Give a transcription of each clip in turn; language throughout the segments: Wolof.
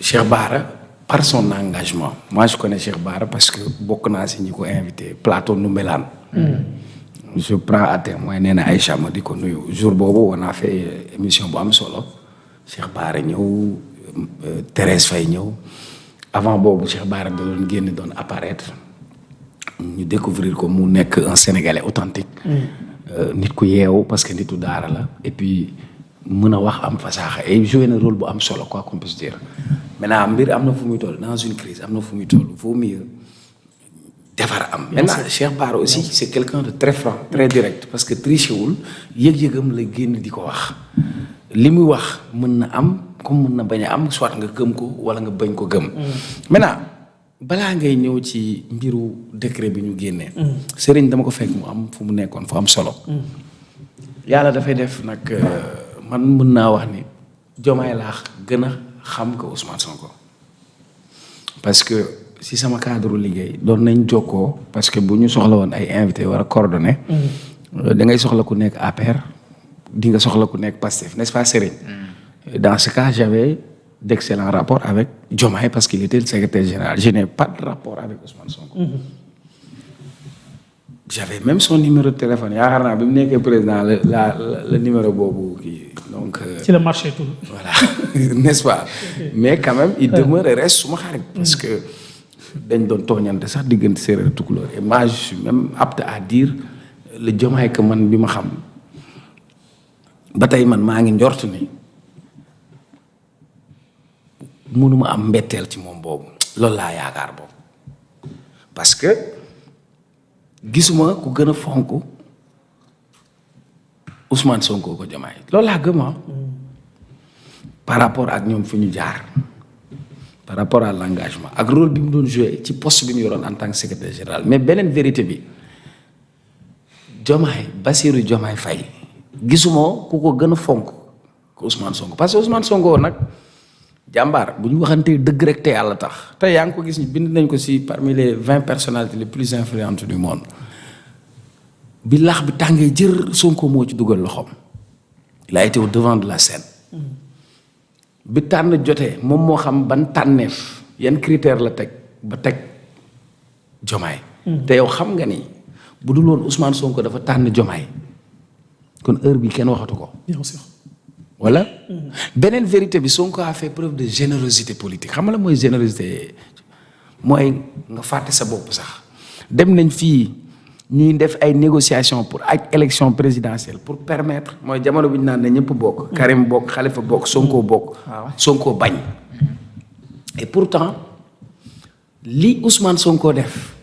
Cheikh Bara par son engagement moi je connais Cheikh Bara parce que bokk naa si ñi ko invité plateau Ndoumbelane. je prends à témoin nee na Aïcha ma di ko nuyu jour boobu on a fait émission bu am solo Cheikh Bara ñëw Thérèse Faye ñëw avant boobu Cheikh Bara da doon génn doon apparaître ñu découvrir ko mu nekk un Sénégalais authentique nit ku yeewu parce que nitu daara la et puis mën a wax am fasaaxa et joué na rôle bu am solo quoi qu'on puisse dire maintenant mbir am na fu muy toll dans une crise am na fu muy toll vaut mieux defar am. maintenant Cheikh Bara aussi c'est quelqu'un de très franc très direct parce que triché wul yëg-yëgam la génn di ko wax li muy wax mën na am comme mën na bañ a am soit nga gëm ko wala nga bañ ko gëm. maintenant balaa ngay ñëw ci mbiru décret bi ñu génnee. Serigne dama ko fekk mu am fu mu nekkoon fu am solo. yàlla dafay def nag. man mën naa wax ni Diomaye laa gën a xam ko Ousmane Sonko parce que si sama cadre liggéey doon nañ jokkoo parce que bu ñu soxla woon ay invité war a coordonné da ngay soxla ku nekk APR di nga soxla ku nekk Pastef n'est-ce pas Serigne dans ce cas j'avais d'excellents rapports avec Diomaye parce qu'il était le secrétaire général je n'ai pas de rapport avec Ousmane Sonko j'avais même son numéro de téléphone yaakaar naa bi mu nekkee président la numéro boobu kii donc. ci la marché tout. voilà n'est-ce pas. mais quand même il demeure et reste suma xarit. parce que dañ doon tooñante sax diggante séeréer tukulóor et moi je suis même apte à dire le Diomaye que man bi ma xam ba tey man maa ngi njort ni mënuma am mbetteel ci moom boobu loolu laa yaakaar boobu parce que. gisuma ku gën a fonk Ousmane Sonko ko Diomaye loolu laa gëm par rapport ak ñoom fi ñu jaar par rapport à l'engagement ak rôle bi mu doon joué ci poste bi mu yoroon en tant que secrétaire général mais beneen vérité bi Diomaye Bassirou Diomaye Faye gisuma ku ko gën a fonk ko Ousmane Sonko parce que Ousmane Sonko nag jàmbaar bu ñu waxantee dëgg rek te yàlla tax te yaa ngi ko gis bind nañ ko ci parmi les 20 personnalités les plus influentes du monde bi laax bi tàngee jër Sonko moo ci dugal loxoom il a été au devant de la scène bi tànn jotee moom moo xam ban tànneef yan critère la teg ba teg Diomaye te yow xam nga ni bu dul woon Ousmane Sonko dafa tànn Diomaye kon heure bi kenn waxatu ko. bien sûr. voilà beneen vérité bi Sonko a fait preuve de générosité politique xam nga la mooy générosité mooy nga fàtte sa bopp sax dem nañ fii ñuy def ay négociations pour ak élection présidentielle pour permettre mooy jamono bi ñu naan ne ñëpp bokk. Karim bokk Khalifa bokk Sonko bokk. Sonko bañ. et pourtant li Ousmane Sonko def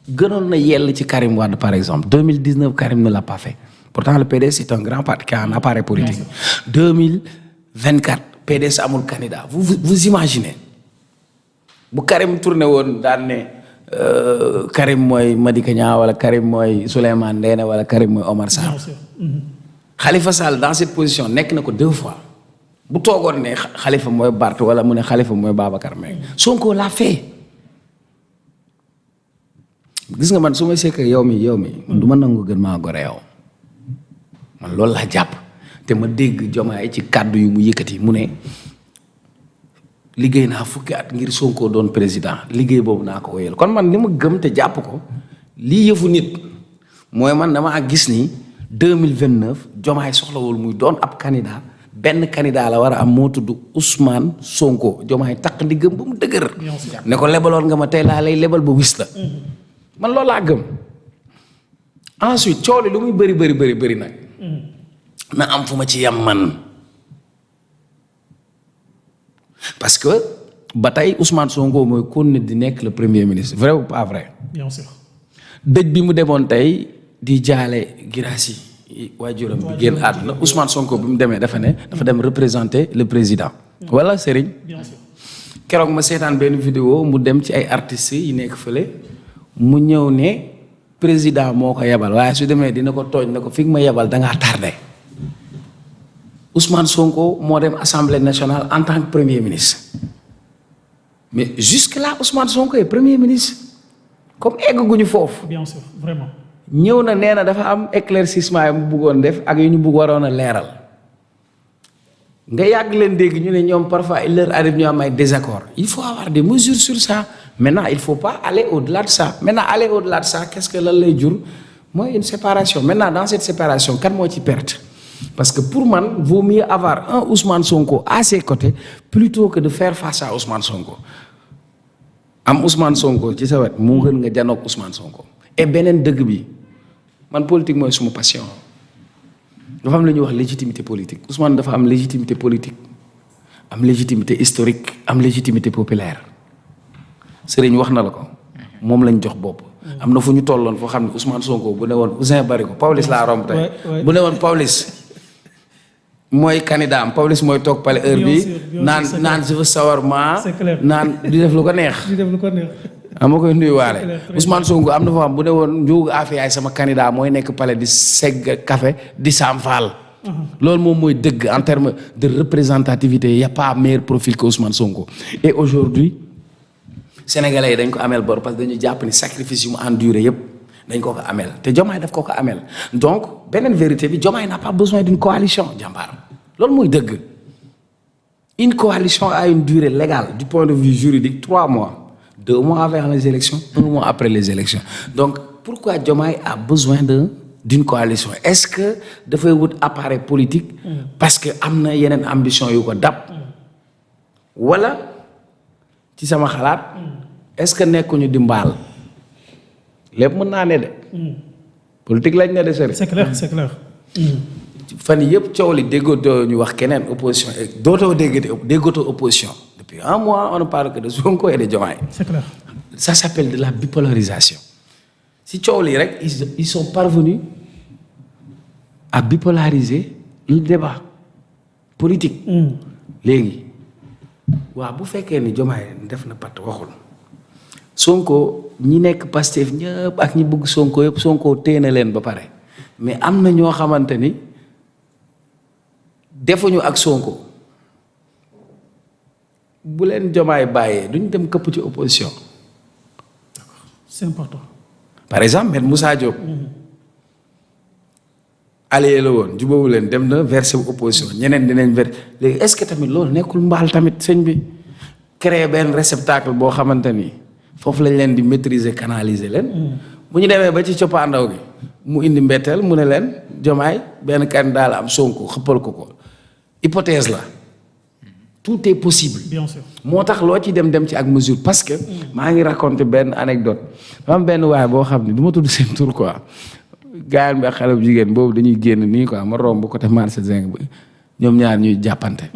gënoon na yell ci Karim Wade par exemple 2019 Karim ne l'a pas fait. Pourtant, le PDS est un grand parti qui a un appareil politique. 2024, PDS amul candidat. Vous imaginez. Bu Karim tourné woon daan ne Karim mooy Madické Niang wala Karim mooy Souleymane Ndéné wala Karim mooy Omar Sarr. Khalifa Sall dans cette position nekk na ko 2 fois. bu toogoon ne Khalifa mooy Barth wala mu ne Khalifa mooy Babacar Mbengue. Sonko l'a fait. gis nga man su ma seekee yow mi man du ma nangu gën maa gore yow. man loolu laa jàpp te ma dégg Diomaye ci kàddu yu mu yëkkati mu ne liggéey naa fukki at ngir Sonko doon président liggéey boobu naa ko wéyal kon man li ma gëm te jàpp ko lii yëfu nit mooy man damaa gis ni 2029 Diomaye soxlawul muy doon ab candidat benn candidat la war a am moo tudd Ousmane Sonko Diomaye takk ndigam ba mu dëgër ne ko lebaloon nga ma tey laa lay lebal ba wis la man loolu laa gëm ensuite cooli lu muy bëri nag na am fu ma ci yam man parce que ba tey Ousmane Sonko mooy continuer di nekk le premier ministre vrai ou pas vrai. bien sûr. dëj bi mu demoon tey di jaale Guirassy waajuram bi génn àdduna Ousmane Sonko bi mu demee dafa dem représenter le président. wala Serigne. bien sûr. keroog ma seetaan benn vidéo mu dem ci ay artistes yi nekk fële mu ñëw ne président moo ko yebal waaye su demee dina ko tooñ ne ko fi ma yebal da ngaa tardé. Ousmane Sonko moo dem assemblée nationale en tant que premier ministre mais jusque là Ousmane Sonko est premier ministre comme egguñu foofu. bien sûr vraiment. ñëw na nee na dafa am éclaircissement yi mu bëggoon def ak yu ñu bëgg waroon a leeral nga yàgg leen dégg ñu ne ñoom parfois il leur arrive ñu am ay désaccords il faut avoir des mesures sur ça maintenant il faut pas aller au-delà de ça maintenant aller au-delà de ça qu'est-ce que lan lay jur mooy une séparation maintenant dans cette séparation kan moo ci perte parce que pour man vaut mieux avoir un Ousmane Sonko à ses côtés plutôt que de faire face à Ousmane Sonko am Ousmane Sonko ci sa wet moo gën nga janoog Ousmane Sonko et beneen dëgg bi man politique mooy suma passion dafa am lu ñuy wax légitimité politique Ousmane dafa am légitimité politique am légitimité historique am légitimité populaire sëriñ wax na la ko moom lañ jox bopp am na fu ñu tolloon foo xam ne Ousmane Sonko bu ne woon Ouzin Barigo Pawlish laa romb tey bu ne woon Pawlish mooy candidat am Pawlish mooy toog pale heure bi naan je veux sawarma naan di def lu ko neex ma koy nuyuwaale Ousmane Sonko am na foo xam bu ne woon Ndiogou Afia sama candidat mooy nekk pale di segg café di saamfaal loolu moom mooy dëgg en termes de représentativité y a pas meilleur profil que Ousmane Sonko et aujourd'hui sénégalais yi dañ ko ameel bor parce que dañu jàpp ni sacrifice yu mu enduré yëpp dañ ko ameel te Diomaye daf ko ameel donc beneen vérité bi Diomaye n'a pas besoin d'une coalition jàmbaar loolu mooy dëgg une coalition a une durée légale du point de vue juridique 3 mois 2 mois avant les élections 1 mois après les élections donc pourquoi Diomaye a besoin d'une coalition est-ce que dafay wut appareil politique parce que am na yeneen ambition yu ko dab wala ci sama xalaat est-ce que nekkuñu di mbaal lépp mën naa ne de politique lañ ne de sëriñ c'est clair fan yëpp coow li déggootoo ñu wax keneen opposition dootoo déggootoo opposition depuis 1 mois on ne parle que de Sonko et de Diomaye c'est clair ça s'appelle de la bipolarisation si coow li rek ils sont parvenus à bipolariser le débat politique léegi waaw bu fekkee ni Diomaye def na pat waxul Sonko ñi nekk Pastef ñëpp ak ñi bëgg Sonko yëpp Sonko téye na leen ba pare mais am na ñoo xamante ni defuñu ak Sonko bu leen Diomaye bàyyee duñ dem këpp ci opposition. C'est important. par exemple Me Moussa Diop. allié la woon jubóowu leen dem na versé opposition ñeneen dinañ ver léegi est-ce que tamit loolu nekkul mbaal tamit sëñ bi créer benn réceptacle boo xamante ni foofu lañ leen di maîtriser canaliser leen. bu ñu demee ba ci coppaandaw gi mu indi mbetteel mu ne leen Diomaye benn candidat la am Sonko xëppal ko hypothèse la tout est possible. Bien sûr. moo tax loo ci dem ci ak mesure parce que. maa ngi raconter benn anecdote am benn waay boo xam ne du ma tudd seen tur quoi. gaayaan bi ak xale bu jigéen boobu dañuy génn nii quoi ma romb côté marché Zing bi ñoom ñaar ñuy jàppante.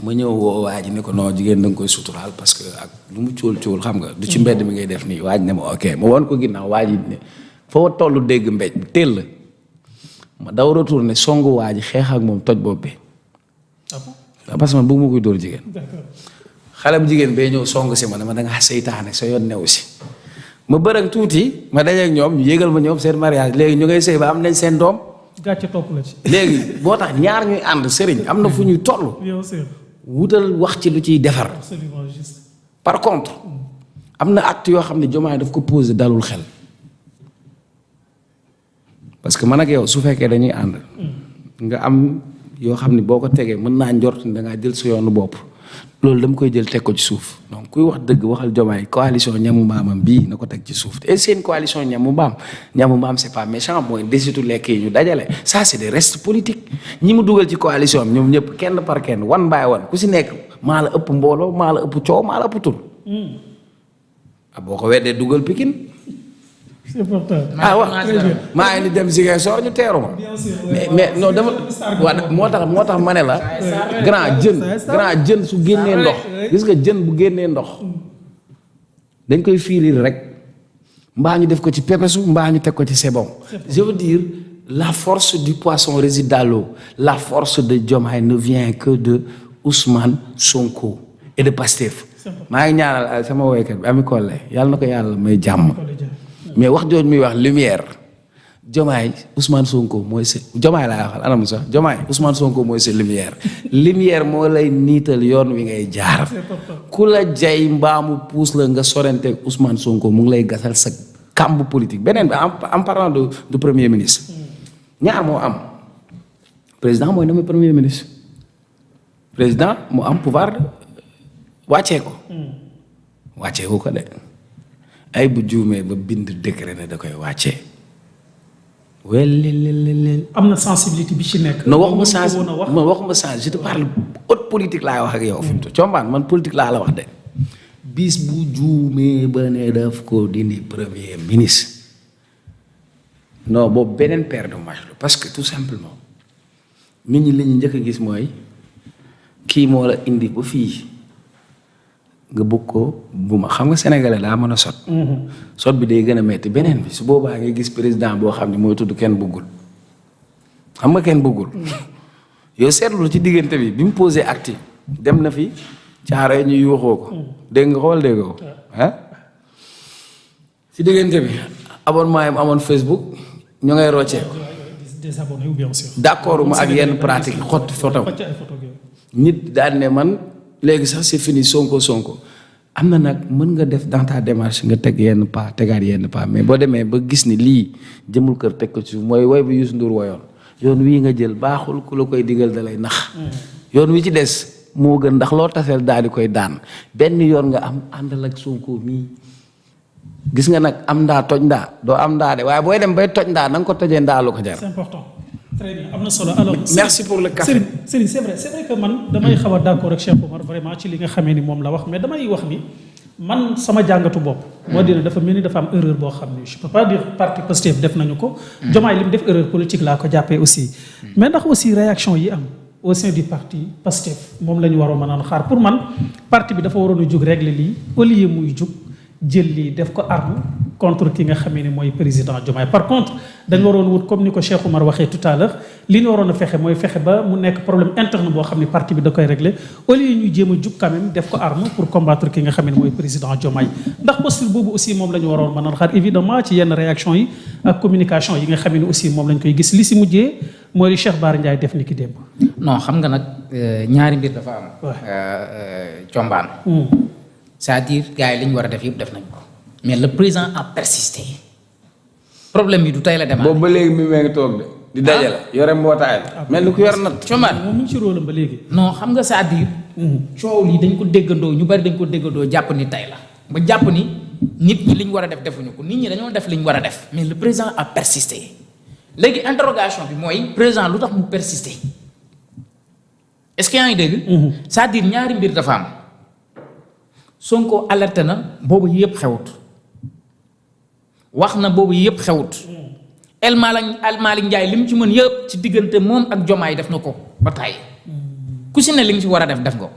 ma ñëw woo waa ji ne ko non jigéen da nga koy suturaal parce que ak lu mu cóol xam nga du ci mbedd mi ngay def nii waa ji ne ma ok ma woon ko ginnaaw waa ji ne foo tollu dégg mbéj bi teel la ma daw retourné songu waa ji xeex ak moom toj bopp bi. parce que man bëgg ma koy dóor jigéen. xale bu jigéen bee ñëw song si ma ne ma da ngaa seytaane sa yoon new si. ma bërëg tuuti ma dajeeg ñoom ñu yégal ma ñoom seen mariage léegi ñu ngay sëy ba am nañ seen doom. gàcce topp la ci. léegi boo tax ñaar ñuy ànd sëriñ am na fu ñuy toll. bien sûr. wutal wax ci lu ciy defar. absolument juste. par contre am na acte yoo xam ne Diomaye daf ko posé dalul xel. parce que man ak yow su fekkee dañuy ànd. nga am yoo xam ne boo ko tegee mën naa njort da ngaa jël sa yoonu bopp. loolu dama koy jël teg ko ci suuf donc kuy wax dëgg waxal Diomaye coalition ñamu mbaamam bii na ko teg ci suuf et seen coalition ñamu mbaam c'est pas méchant mooy desitu lekk yi ñu dajale ça c'est des restes politiques ñi mu dugal ci coalition am ñoom ñëpp kenn par kenn one by one ku si nekk maa la ëpp mbooloo maa la ëpp coow maa la ëpp tur. boo ko weddee dugal Pikine. c'est important. wax maa ngi ni dem Ziguinchor ñu teeru ma. mais non dama waaw moo tax ma ne la. grand jën su génnee ndox. gis nga jën bu génnee ndox. dañ koy fiirir rek. mbaa ñu def ko ci pepesu mbaa ñu teg ko ci c'est bon. je veux dire la force du poisson réside dans l'eau. La force de Diomaye ne vient que de Ousmane Sonko et de Pastef. maa ngi ñaanal sama woykat bi Ami Collé yàlla na ko yàlla may jàmm. mais wax jooju muy wax lumière Diomaye Ousmane Sonko mooy sa Diomaye laa waxal anam sax Diomaye Ousmane Sonko mooy sa lumière moo lay niital yoon wi ngay jaar ku la jay mbaamu puus la nga sorenteeg Ousmane Sonko mu ngi lay gasal sa kàmb politique beneen bi en parlant du premier ministre ñaar moo am président mooy nommé premier ministre président mu am pouvoir wàccee ko. wàccee wu ko de ay bu juumee ba bind décret ne da koy wàccee. wel am na sensibilité bi ci nekk. non waxuma change je te parle haute politique laay wax ak yow. fi mu toll combaan man politique laa la wax de. bis bu juumee ba ne daf ko dindi premier ministre non boobu beneen paire de manches la parce que tout simplement nit ñi li ñu njëkk a gis mooy kii moo la indi ba fii nga bëgg ko bu ma xam nga sénégalais daa mën a sot. sot bi day gën a metti beneen bi su boobaa ngay gis président boo xam ne mooy tudd kenn bëggul xam nga kenn bëggul. yow seetlu ci diggante bi mu posé acte dem na fi caare ñu yuuxoo ko. dégg nga xool dégg ko ah. ci diggante bi abonnement yi mu amoon Facebook ñu ngay roccee ko. désabonné bien sûr. d'accord ma ak yenn pratique yi xotti photo nit daal ne man léegi sax c'est fini sonko am na nag mën nga def dans ta démarche nga teg yenn pas tegaat yenn pas mais boo demee ba gis ni lii jëmul kër teg ko ci mooy woy bi Youssou Ndour woyoon yoon wii nga jël baaxul ku la koy digal da lay nax. yoon wi ci des moo gën ndax loo taseel daal di koy daan benn yoon nga am àndal ak sonko mii gis nga nag am ndaa toj ndaa doo am ndaa de waaye booy dem bay toj ndaa na nga ko tojee ndaa lu ko jar. c'est important. très bien am na solo alors. merci pour le café Serigne c'est vrai que man damay xaw a d'accord ak Cheikh Oumar vraiment ci li nga xamee ni moom la wax mais damay wax ni man sama jàngatu bopp. moo dina dafa mel ni dafa am erreur boo xam ni je peux pas dire parti Pastef def nañu ko. Diomaye li mu def erreur politique laa ko jàppee aussi. mais ndax aussi réaction yi am au sein du parti Pastef moom la ñu waroon mën a xaar pour man parti bi dafa waroon a jug régler lii au lieu muy jug jël lii def ko arme contre ki nga xamee ni mooy président Diomaye par contre dañu waroon wut comme ni ko Cheikh Oumar waxee tout à l'heure li ñu waroon a fexe mooy fexe ba mu nekk problème interne boo xam ne parti bi da koy régler au lieu ñu jéem a jug quand même def ko arme pour combattre ki nga xam ne mooy président Diomaye ndax posture boobu aussi moom la ñu waroon mën a xaar évidemment ci yenn réaction yi ak communication yi nga xam ne aussi moom lañ koy gis li si mujjee mooy li Cheikh Bara Ndiaye def ni ki démb. non xam nga nag ñaari mbir dafa am. combaan. c'est-à-dire gars yi li ñu war a def yëpp def nañ ko mais le président a persisté problème yi du tey la demaat. boobu ba léegi mi ngi toog de. di dajale yore mbootaay mel ni ku yor nat. combaan moom mu ngi ci rôle ba léegi. non xam nga c'est-à-dire. coow lii dañ ko déggandoo ñu bari dañ ko déggandoo jàpp ni tey la ba jàpp ni nit ñi li ñu war a def defuñu ko nit ñi dañoo def li ñu war a def mais le président a persisté léegi interrogation bi mooy président lu tax mu persister est-ce que yaa ngi dégg. c'est-à-dire ñaari mbir dafa am. Sonko alerté na boobu yëpp xewut wax na boobu yëpp xewut El Malick Ndiaye li mu ci mën yëpp ci diggante moom ak Diomaye def na ko ba tàyyi ku si ne li nga ci war a def nga ko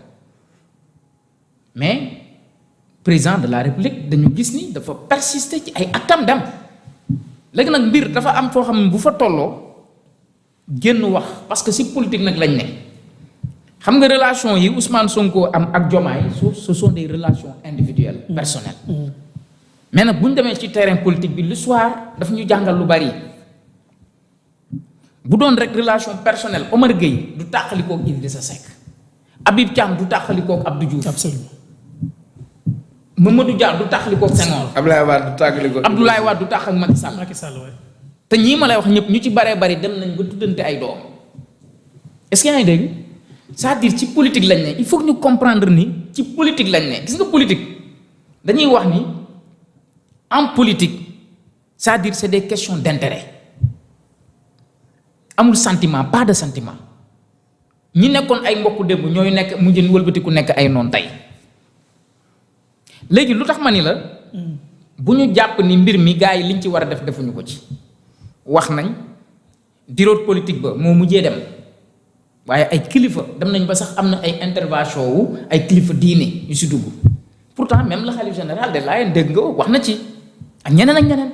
mais président de la République dañu gis ni dafa persister ci ay actam dem léegi nag mbir dafa am foo xam ne bu fa tolloo génn wax parce que si politique nag lañ ne xam nga relation yi Ousmane Sonko am ak Diomaye ce sont des relations individuelles personnelles mais nag bu ñu demee ci terrain politique bi le soir daf ñu jàngal lu bari bu doon rek relation personnelle Omar Gueye du tàqalikook Idrissa Seck Habib Thiam du tàqalikook Abdou Diouf absolument Mamadou Dia du tàqalikook Senghor Abdoulaye Wade du tàqalikook Abdoulaye Wade du tàq ak Macky Sall te ñii ma lay wax ñëpp ñu ci baree bari dem nañ ba tuddante ay doom est-ce que yaa ngi dégg c'est-à-dire ci politique lañ ne il faut que ñu comprendre ni ci politique lañ ne gis nga politique dañuy wax ni en politique c'est-à-dire c'est des questions d'intérêt amul sentiment pas de sentiment ñi nekkoon ay mbokku démb ñooy nekk mujj wëlbatiku nekk ay noon tey léegi lu tax ma ni la bu ñu jàpp ni mbir mi gars yi liñ ci war a def defuñu ko ci wax nañ bureau politique ba moo mujjee dem waaye ay kilifa dem nañ ba sax am na ay intervention wu ay kilifa diine yu si dugg pourtant même le khalife général de Layène dégg nga wax na ci ak ñeneen ak ñeneen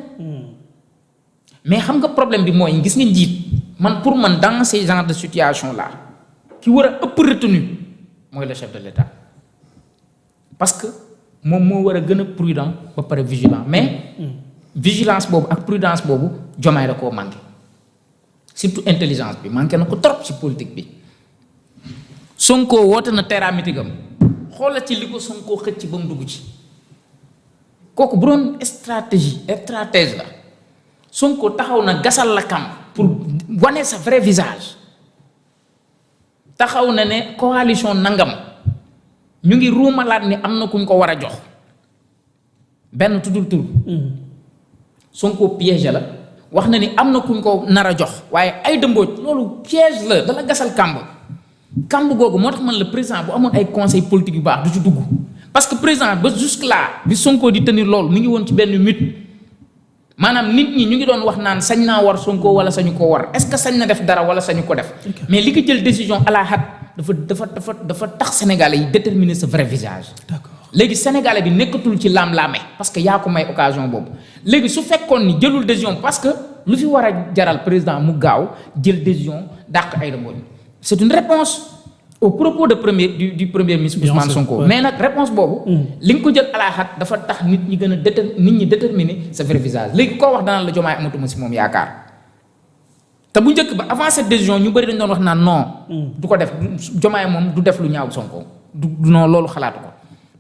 mais xam nga problème bi mooy gis nga njiit man pour man dans ces genres de situation là ki war a ëpp retenu mooy le chef de l'État parce que moom moo war a gën a prudent ba pare vigilant mais vigilance boobu ak prudence boobu Diomaye da koo manqué surtout intelligence bi manqué na ko trop ci politique bi Sonko woote na terrain mythique am xoolal ci li ko Sonko xëcc ba mu dugg ci kooku bu doon stratège la Sonko taxaw na gasal la kam pour wane sa vrai visage taxaw na ne coalition nangam ñu ngi ruumalaat ni am na kuñ ko war a jox benn tuddul tur Sonko piège la wax na ni am na kuñ ko nar a jox waaye ay dëmbooj loolu piège la dala gasal kàmb googu moo tax man le président bu amoon ay conseil politique yu baax du ci dugg parce que président ba jusque là bi Sonko di tenir loolu mi ngi woon ci benn mythe maanaam nit ñi ñu ngi doon wax naan sañ naa war Sonko wala sañu ko war est-ce que sañ na def dara wala sañu ko def mais li ko jël décision à la hâte dafa tax sénégalais yi déterminer sa vrai visage. D'accord. léegi sénégalais bi nekkatul ci laam-laame parce que yaa ko may occasion boobu léegi su fekkoon ni jëlul décision parce que lu fi war a jaral président mu gaaw jël décision dàq Aïda Mbodj c'est une réponse au propos de du premier ministre Ousmane Sonko mais nag réponse boobu li nga ko jël à la hâte dafa tax nit ñi gën a nit ñi déterminer sa vrai visage léegi koo wax danaa la Diomaye amatuma si moom yaakaar te bu njëkk ba avant cette décision ñu bëri dañ doon wax naan non du ko def Diomaye moom du def lu ñaaw Sonko du non loolu xalaatu ko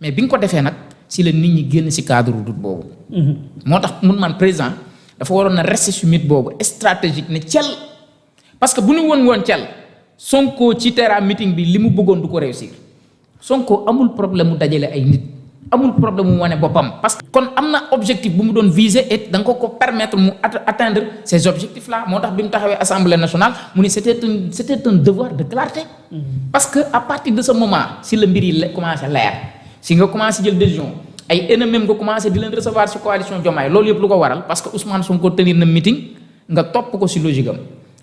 mais bi nga ko defee nag si la nit ñi génn si cadre doute boobu moo tax mun man président dafa waroon na rester sur mythe boobu stratégique ne cel parce que bu ñu woon cel Sonko ci terrain meeting bi li mu bëggoon du ko réussir Sonko amul problème mu dajale ay nit amul problème mu wane boppam parce que kon am na objectif bu mu doon viser et da nga ko permettre mu atteindre ces objectifs là moo tax bi mu taxawee assemblée nationale mu ni c'était un devoir de clarté parce que à partir de ce moment si la mbir yi commencé leer si nga commencé jël décision ay ennemis nga commencé di leen recevoir ci coalition Diomaye loolu yëpp lu ko waral parce que Ousmane Sonko tenir na meeting nga topp ko ci logique am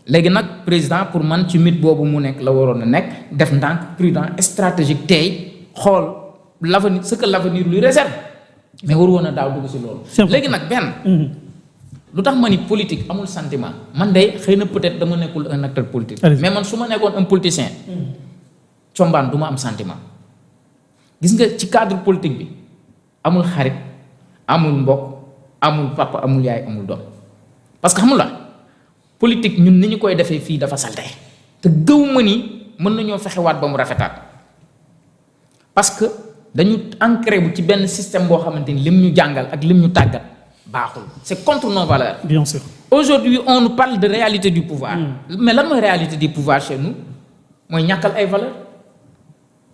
léegi nag président pour man ci mythe boobu mu nekk la waroon a nekk def ndànk prudent stratégique tey xool l'avenir ce que l'avenir lui réserve mais waru woon a daaw dugg ci loolu léegi nag benn lu tax ma ni politique amul sentiment man de xëy na peut-être dama nekkul un acteur politique mais man su ma nekkoon un politicien combaan du ma am sentiment gis nga ci cadre politique bi amul xarit amul mbokk amul papa amul yaay amul doom parce que xamul la politique ñun ni ñu koy defee fii dafa salte te gëw ma ni mën nañoo fexewaat ba mu rafetaat parce que dañu ancré bu ci benn système boo xamante ni lim ñu jàngal ak lim ñu tàggat baaxul c'est contre nos valeurs. Bien sûr. Aujourd'hui on nous parle de réalité du pouvoir. mais lan mooy réalité du pouvoir chez nous mooy ñàkkal ay valeurs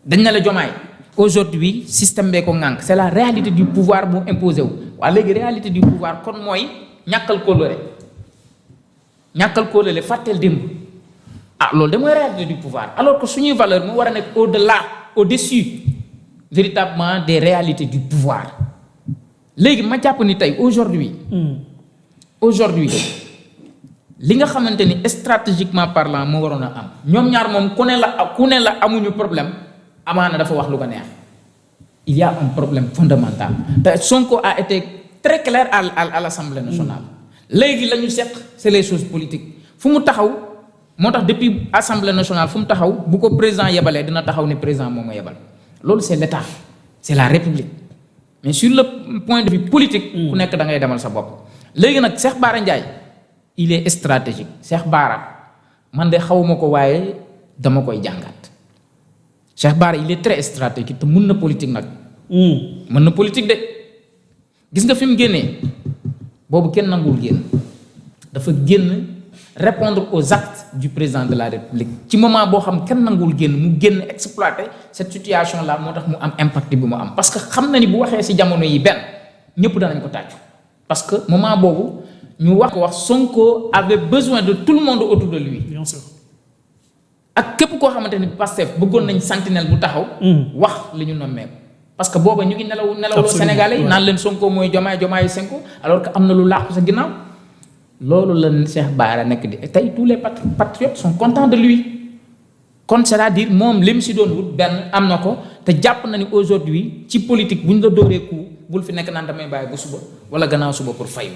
dañ na la Diomaye aujourd'hui système bee ko ŋànk c'est la réalité du pouvoir bu imposé wu waaye léegi réalité du pouvoir kon mooy ñàkkal kóllëre fàtteel démb loolu de mooy réalité du pouvoir alors que suñuy valeur mu war a nekk au-delà au-dessus véritablement des réalités du pouvoir léegi ma jàpp ni tey aujourd'hui li nga xamante ni stratégiquement parlant moo waroon a am ñoom ñaar moom ku ne la amuñu problème amaana dafa wax lu ko neex il y a un problème fondamental te Sonko a été très clair à l'Assemblée nationale léegi la ñu seq c'est les choses politiques fu mu taxaw moo tax depuis Assemblée nationale fu mu taxaw bu ko président yebalee dina taxaw ne président moo ma yebal loolu c'est l'État c'est la République mais sur le point de vue politique ku nekk da ngay demal sa bopp léegi nag Cheikh Bara Ndiaye il est stratégique Cheikh Bara man de xawuma ko waaye dama koy jàngat Cheikh Bara il est très stratégique te mën na politique nag mën na politique de gis nga fi mu génnee boobu kenn nanguwul génn dafa génn répondre aux actes du président de la République ci moment boo xam kenn nanguwul génn mu génn exploiter cette situation là moo tax mu am impact bi mu am parce que xam na ni bu waxee ci jamono yi benn ñëpp danañ ko tàccu parce que moment boobu ñu wax Sonko avait besoin de tout le monde autour de lui. Bien sûr. ak képp koo xamante ni Pastef bëggoon nañ sentinelle bu taxaw. wax li ñu nommé parce que booba ñu ngi nelawloo Sénégalais yi naan leen Sonko mooy Diomaye Sonko alors que am na lu làqu sa ginnaaw loolu la Cheikh Bara nekk di tey tous les patriotes sont contents de lui kon c'est-à-dire moom lim si doon wut benn am na ko te jàpp na ni aujourd'hui ci politique bu ñu la dóoree coup bul fi nekk naan damay bàyyi ba suba wala gannaaw suba pour fayu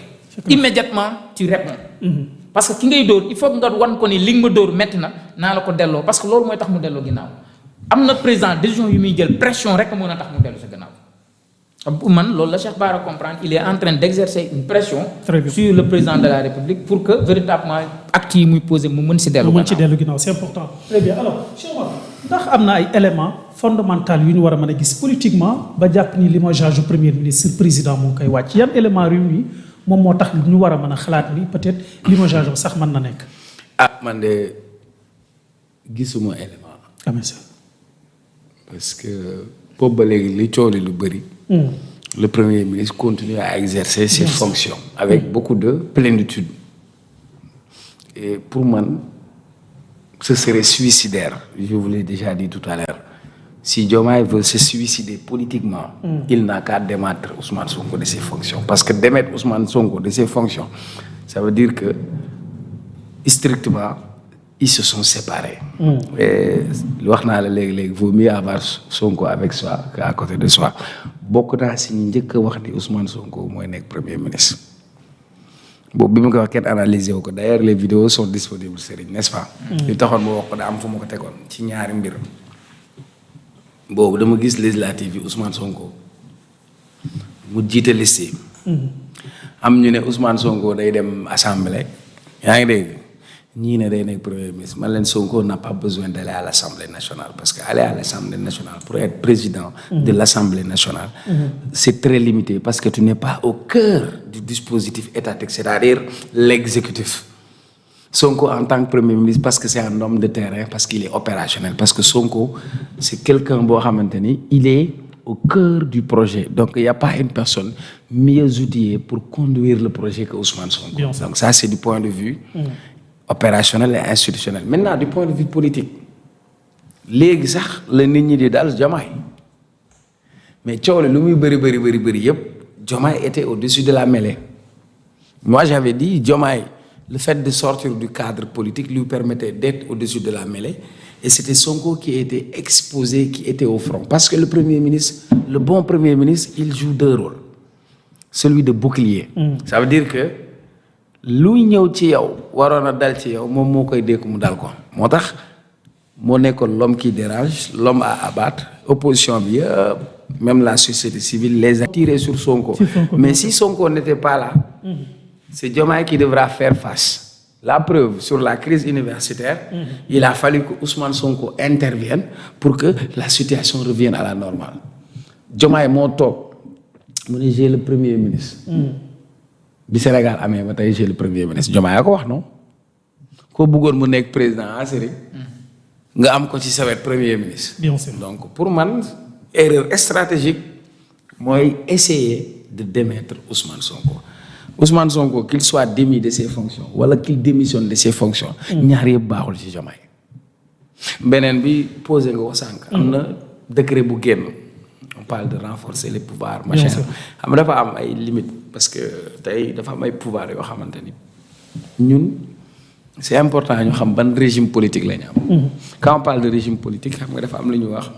immédiatement tu réponds parce que ki ngay dóor il faut nga wan ko ni li nga ma dóor metti na naa la ko delloo parce que loolu mooy tax mu delloo ginnaaw am na président décision yu muy jël pression rek mën a tax mu dellu sa gannaaw pour man loolu la Cheikh Bara comprendre il est en train d'exercer une pression sur le président de la République pour que véritablement actes yi muy posé mu mën si dellu ginnaaw c'est important. Très bien alors Cheikh Omar ndax am na ay éléments fondamentaux yu ñu war a mën a gis politiquement ba jàpp ni limogeage du premier ministre président mu ngi koy wàcc yan éléments yu ni moom moo tax ñu war a mën a xalaat ni peut-être limogeage sax mën na nekk. man de gisuma élément. parce que boobu ba léegi li coow li lu bëri. Le Premier ministre continue à exercer ses fonctions avec beaucoup de plénitude. Et pour moi, ce serait suicidaire. Je vous l'ai déjà dit tout à l'heure. Si Diomaye veut se suicider politiquement, il n'a qu'à démettre Ousmane Sonko de ses fonctions. Parce que démettre Ousmane Sonko de ses fonctions, ça veut dire que, strictement, ils se sont séparés. Et il vaut mieux avoir Sonko avec soi qu'à côté de soi. Beaucoup de gens disent que Ousmane Sonko est Premier ministre. Bon, bi ma ko wax kenn analysé wu ko d'ailleurs les vidéos sont disponibles Serigne, n'est-ce pas. li taxoon ma wax ko da am fu ma ko tegoon ci ñaari mbir. boobu dama gis législative yi Ousmane Sonko mu jiite liste yi. am ñu ne Ousmane Sonko day dem assemblée yaa ngi dégg ñii ne day nekk premier ministre man leen Sonko n'a pas besoin d'aller à l'Assemblée nationale parce que aller à l'Assemblée nationale pour être président de l'Assemblée nationale c'est très limité parce que tu n'es pas au cœur du dispositif étatique, c'est-à-dire l'exécutif. Sonko en tant que premier ministre parce que c'est un homme de terrain, parce qu'il est opérationnel, parce que Sonko c'est quelqu'un boo xamante ni il est au cœur du projet. Donc il n'y a pas une personne mieux outillée pour conduire le projet que Ousmane Sonko. Donc ça c'est du point de vue opérationnel et institutionnel. Maintenant du point de vue politique léegi sax la nit ñi di dal Diomaye mais coow lu muy bëri yëpp Diomaye était au-dessus de la mêlée. Moi j'avais dit Diomaye le fait de sortir du cadre politique lui permettait d'être au-dessus de la mêlée et c'était Sonko qui était exposé, qui était au front. Parce que le Premier ministre, le bon Premier ministre, il joue deux rôles. Celui de bouclier. Ça veut dire que luy ñëw ci yow waroon a dal ci yow moom moo koy dékku mu dal ko moo tax moo nekkoon l'homme qui dérange, l'homme à abattre, opposition bi même la société civile les a tirés sur Sonko. Mais si Sonko n'était pas là, c'est Diomaye qui devra faire face. La preuve, sur la crise universitaire, il a fallu que Ousmane Sonko intervienne pour que la situation revienne à la normale. Diomaye moo toog mu ne j'ai le Premier ministre. bi Sénégal amee ba tey j'ai le Premier ministre Diomaye ko wax non koo bëggoon mu nekk président en série nga am ko ci sa wet Premier ministre. Bien sûr. Donc pour man erreur stratégique mooy essayer de démettre Ousmane Sonko. Ousmane Sonko qu'il soit démis de ses fonctions wala qu'il démissionne de ses fonctions. ñaar yëpp baaxul ci Diomaye. beneen bi posé nga ko sànq. am na décret bu génn. On parle de renforcer les pouvoirs machin. xam nga dafa am ay limites parce que tey dafa am ay pouvoirs yoo xamante ni ñun c'est important ñu xam ban régime politique la ñu am. Quand on parle de régime politique xam nga dafa am lu ñuy wax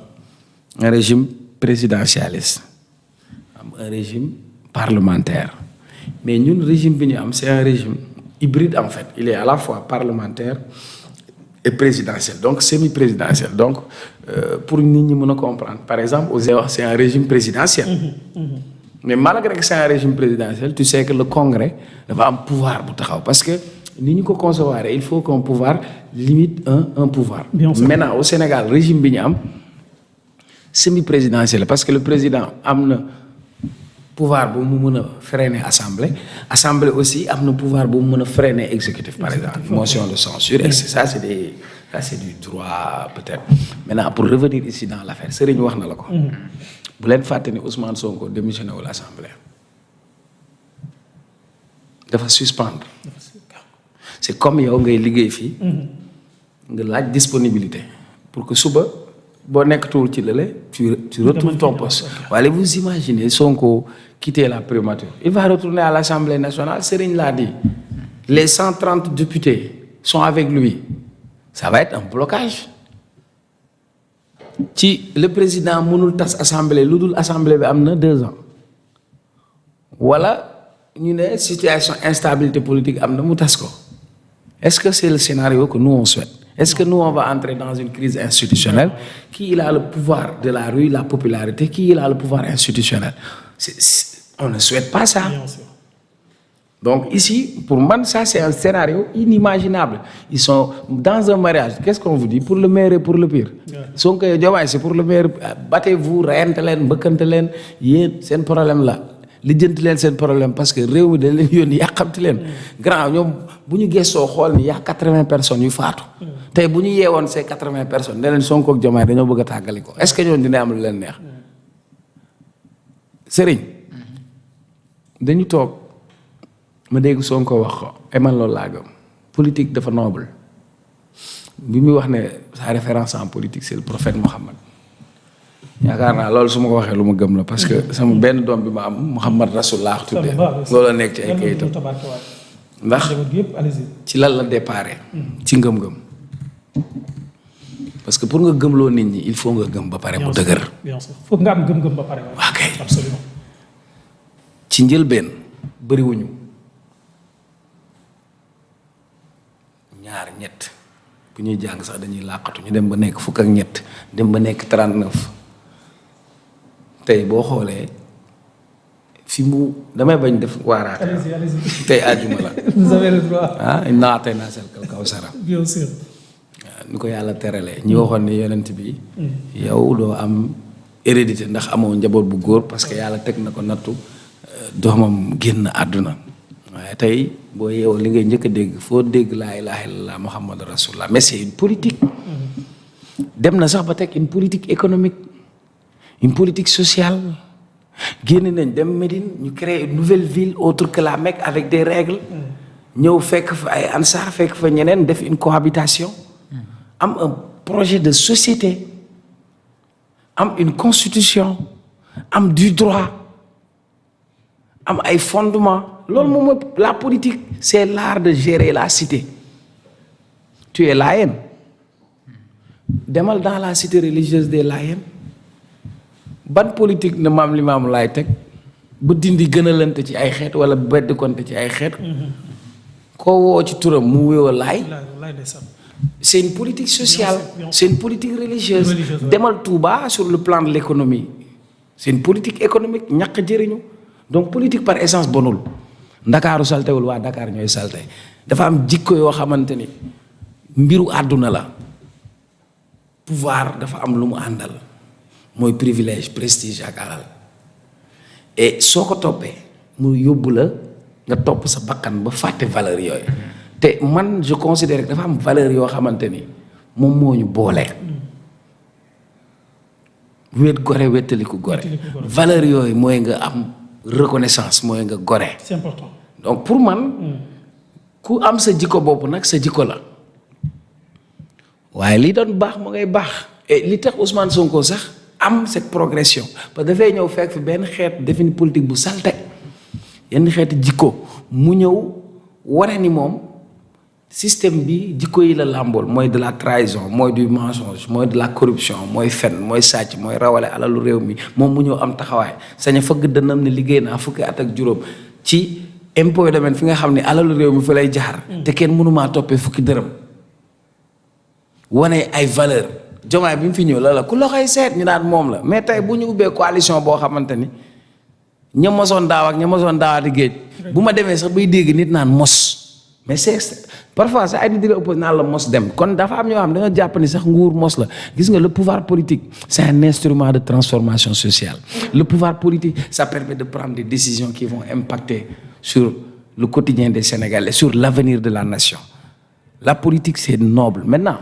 un régime présidentialiste am un régime parlementaire. Mais ñun régime bi ñu am c'est un régime hybride en fait. Il est à la fois parlementaire et présidentiel, donc semi-présidentiel. Donc pour nit ñi mën a comprendre, par exemple c'est un régime présidentiel. Mais malgré que c'est un régime présidentiel, tu sais que le Congrès dafa am pouvoir bu taxaw parce que ni ñu ko concevoir il faut qu'un pouvoir limite un pouvoir. Maintenant au Sénégal régime bi ñu am semi-présidentiel parce que le président am na pouvoir bu mu mën a freiner assemblée aussi am na pouvoir bu mu mën a freiner exécutif par exemple motion de censure et ça c'est du droit peut-être. Maintenant pour revenir ici dans l'affaire Serigne wax na la ko bu leen fàtte ni Ousmane Sonko démissionné wu l'Assemblée dafa suspendre. C'est comme yow ngay liggéey fii nga laaj disponibilité pour que suba boo nekkatul ci lële tu retrouves ton poste. Allez vous imaginez Sonko quitter la primature il va retourner à l'Assemblée nationale. Serigne l'a dit les 130 députés sont avec lui ça va être un blocage ci le président mënul tas assemblée lu dul assemblée bi am na 2 ans wala ñu ne situation instabilité politique am na mu tas ko. Est-ce que c'est le scénario que nous on souhaite? Est-ce que nous on va entrer dans une crise institutionnelle? Qui il a le pouvoir de la rue, la popularité? Qui il a le pouvoir institutionnel? On ne souhaite pas ça. Donc ici, pour moi, ça c'est un scénario inimaginable. Ils sont dans un mariage. Qu'est-ce qu'on vous dit? Pour le meilleur et pour le pire. Sonko Diomaye c'est pour le meilleur. Battez-vous, reyante leen, bëkkante leen, yéen seen problème la. lijjanti leen seen problème parce que réew mi dañ leen yónni yàqamti leen. grand ñoom bu ñu gëstoo xool ni y'a 80 personnes yu faatu. tey bu ñu yeewoon ces 80 personnes ne leen Sonko ak Diomaye dañoo bëgg a tàggali ko est-ce que ñoom dina am lu leen neex. Sëriñ dañu toog ma dégg Sonko wax ko man loolu laa gëm politique dafa noble bi muy wax ne sa référence en politique c'est le prophète Mohammed. yaakaar naa loolu su ma ko waxee lu ma gëm la parce que sama benn doom bi ma am Muhammad Rasulullah tuddee loolu la nekk ci ay kayitam ndax ci lan la déparé ci ngëm-ngëm parce que pour nga gëmloo nit ñi il faut nga gëm ba pare bu dëgër bien sûr foog nga am gëm-gëm ba pare waa kay absolument ci njëlbeen bëriwuñu ñaar ñett bu ñuy jàng sax dañuy làqatu ñu dem ba nekk fukk ak ñett dem ba nekk 39 tey boo xoolee fi mu damay bañ def waaraate. allez-y. tey àjjuma la. vous avez le droit. innaa a'taynaakal kawsar. bien sûr. waaw ni ko yàlla teralee ñi waxoon ni yonent bi. yow doo am hérédité ndax amoo njaboot bu góor parce que yàlla teg na ko nattu doomam génn àdduna. waaye tey boo yeewoo li ngay njëkk a dégg foo dégg laa ilaaha illallaah Muhammadu Rasulullah mais c'est une politique. dem na sax ba teg une politique économique. une politique sociale génn nañ dem Médine ñu créer une nouvelle ville autre que la Mecque avec des règles ñëw fekk fa ay ansaar fekk fa ñeneen def une cohabitation am un projet de société am une constitution am du droit am ay fondements loolu moom mooy la politique c'est l'art de gérer la cité tu es Layène demal dans la cité religieuse des Layènes ban politique na maam Limaamu Laay teg ba dindi gënalante ci ay xeet wala bedd konte ci ay xeet koo woo ci turam mu wéewa laay c'est une politique sociale c'est une politique religieuse demal Touba sur le plan de l'économie c'est une politique économique ñàkk jëriñu donc politique par essence bonul ndakaaru saltewul waa Dakar ñooy salte dafa am jikko yoo xamante ni mbiru àdduna la pouvoir dafa am lu mu àndal mooy privilège prestige ak alal et soo ko toppee mu yóbbu la nga topp sa bakkan ba fàtte valeur yooyu te man je considère que dafa am valeur yoo xamante ni moom moo ñu boole wéet gore wéttaliku gore valeur yooyu mooy nga am reconnaissance mooy nga gore c'est important donc pour man ku am sa jikko bopp nag sa jikko la waaye li doon baax mu ngay baax et li tax Ousmane Sonko sax am cette progression parce que dafay ñëw fekk fi benn xeet défini politique bu salte yenn xeeti jikko mu ñëw wane ni moom système bi jikko yi la làmbool mooy de la trahison mooy du mensonge mooy de la corruption mooy fen mooy sàcc mooy rawale alalu réew mi moom mu ñëw am taxawaay sañ a fëgg dënnam ne liggéey naa fukki at ak juróom ci impôt domaine fi nga xam ne alalu réew mi fa lay jaar te kenn mënumaa toppee fukki dërëm wane ay valeur Diomaye bi mu fi ñëw la ku loxoy seet ñu naan moom la mais tey bu ñu ubbee coalition boo xamante ni ña mosoon daaw ak ña mosoon daawaati géej bu ma demee sax bay dégg nit naan mos mais c'est parfois sax ay nit di la oppose naan la mos dem kon dafa am ñoo xam dañoo jàpp ni sax nguur mos la gis nga le pouvoir politique c'est un instrument de transformation sociale le pouvoir politique ça permet de prendre des décisions qui vont impacter sur le quotidien des Sénégalais sur l'avenir de la nation la politique c'est noble maintenant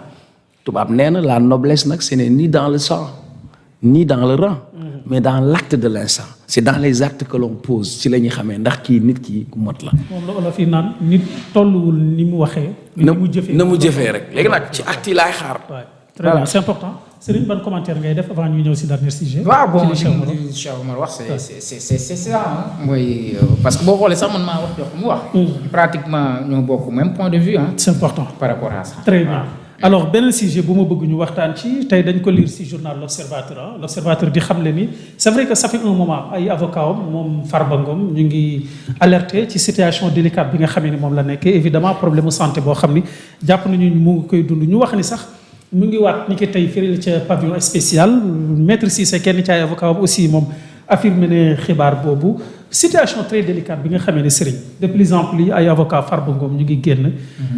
tubaab nee na la noblesse nag ce n'est ni dans le sang ni dans le rang mais dans l'acte de l'instant c'est dans les actes que l'on pose ci la ñuy xamee ndax kii nit ki ku mot la. moom la olof yi naan nit tolluwul ni mu waxee. na mu jëfee rek léegi nag ci acte yi laay xaar. très bien c'est important Serigne ban commentaire ngay def avant ñu ñëw si dernier sujet. waaw bon li Cheikh Omar wax c'est ça mooy parce que boo xoolee sax man maa wax jox mu wax. pratiquement ñoo bokk même point de vue c'est important par rapport à ça. très bien. alors beneen sujet bu ma bëgg ñu waxtaan ci tey dañ ko lire ci journal l'Observateur l'Observateur di xam le ni c'est vrai que ça fait un moment ay avocats moom Farba Ngom ñu ngi alerté ci situation délicate bi nga xamee ni moom la nekkee évidemment problème santé boo xam ni jàpp nañu mu ngi koy dund ñu wax ni sax mu ngi waat ni ki tey firil ca pavillon spécial maître Cissé kenn ci ay avocat aussi moom affirmé ne xibaar boobu situation très délicate bi nga xamee ne Serigne de plus en plus ay avocat Farba Ngom ñu ngi génn